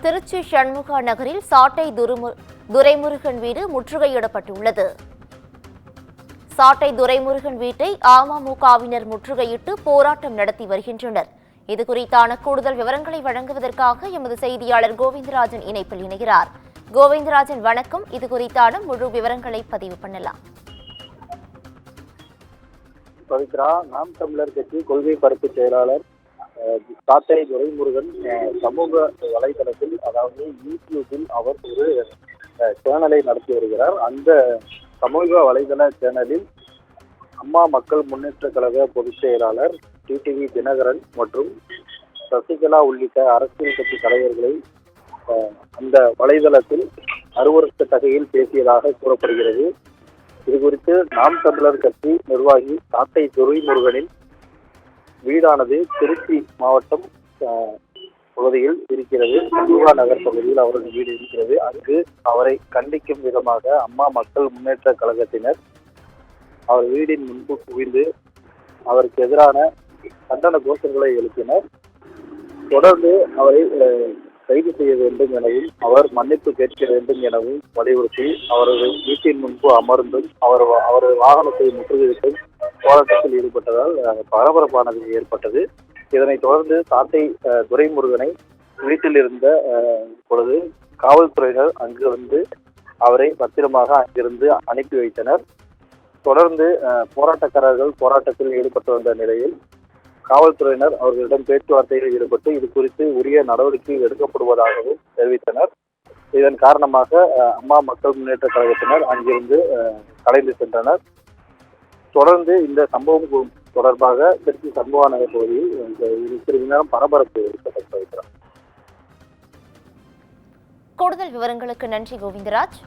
திருச்சி சண்முகா நகரில் சாட்டை துரைமுருகன் வீடு முற்றுகையிடப்பட்டுள்ளது. சாட்டை துரைமுருகன் வீட்டை அமமுகவினர் முற்றுகையிட்டு போராட்டம் நடத்தி வருகின்றனர். இதுகுறித்தான கூடுதல் விவரங்களை வழங்குவதற்காக எமது செய்தியாளர் கோவிந்தராஜன் இணைப்பில் இணைகிறார். கோவிந்தராஜன், வணக்கம். இதுகுறித்தான முழு விவரங்களை பதிவு பண்ணலாம். பவித்ரா, நாம் தமிழர் கட்சி கொள்கை பரப்பு செயலாளர் சாட்டை துரைமுருகன் சமூக வலைதளத்தில், அதாவது யூடியூபில் அவர் ஒரு சேனலை நடத்தி வருகிறார். அந்த சமூக வலைதள சேனலில் அம்மா மக்கள் முன்னேற்ற கழக பொதுச் செயலாளர் டிடிவி தினகரன் மற்றும் சசிகலா உள்ளிட்ட அரசியல் கட்சி தலைவர்களை அந்த வலைதளத்தில் அருவருக்கத்தகையில் பேசியதாக கூறப்படுகிறது. இது குறித்து நாம் தமிழர் கட்சி நிர்வாகி சாட்டை துரைமுருகனின் வீடானது திருச்சி மாவட்டம் பகுதியில் இருக்கிறது. சண்முகா நகர் பகுதியில் அவரது வீடு இருக்கிறது. அங்கு அவரை கண்டிக்கும் விதமாக அம்மா மக்கள் முன்னேற்ற கழகத்தினர் அவர் வீடின் முன்பு குவிந்து அவருக்கு எதிரான கண்டன கோஷங்களை எழுப்பினர். தொடர்ந்து அவரை கைது செய்ய வேண்டும் எனவும் அவர் மன்னிப்பு கேட்க வேண்டும் எனவும் வலியுறுத்தி அவரது வீட்டின் முன்பு அமர்ந்தும் அவரது வாகனத்தை முற்றுகையிட்டும் போராட்டத்தில் ஈடுபட்டதால் பரபரப்பானது ஏற்பட்டது. இதனைத் தொடர்ந்து சாட்டை துரைமுருகனை வீட்டில் இருந்த பொழுது காவல்துறையினர் அங்கு வந்து அவரை பத்திரமாக அங்கிருந்து அனுப்பி வைத்தனர். தொடர்ந்து போராட்டக்காரர்கள் போராட்டத்தில் ஈடுபட்டு வந்த நிலையில் காவல்துறையினர் அவர்களிடம் பேச்சுவார்த்தையில் ஈடுபட்டு இது குறித்து உரிய நடவடிக்கை எடுக்கப்படுவதாகவும் தெரிவித்தனர். இதன் காரணமாக அம்மா மக்கள் முன்னேற்ற கழகத்தினர் அங்கிருந்து கலைந்து சென்றனர். தொடர்ந்து இந்த சம்பவம் தொடர்பாக திருச்சி சண்முகா நகர் பகுதியில் சிறிது நேரம் பரபரப்பு ஏற்பட்டிருக்கிறது. கூடுதல் விவரங்களுக்கு நன்றி கோவிந்தராஜ்.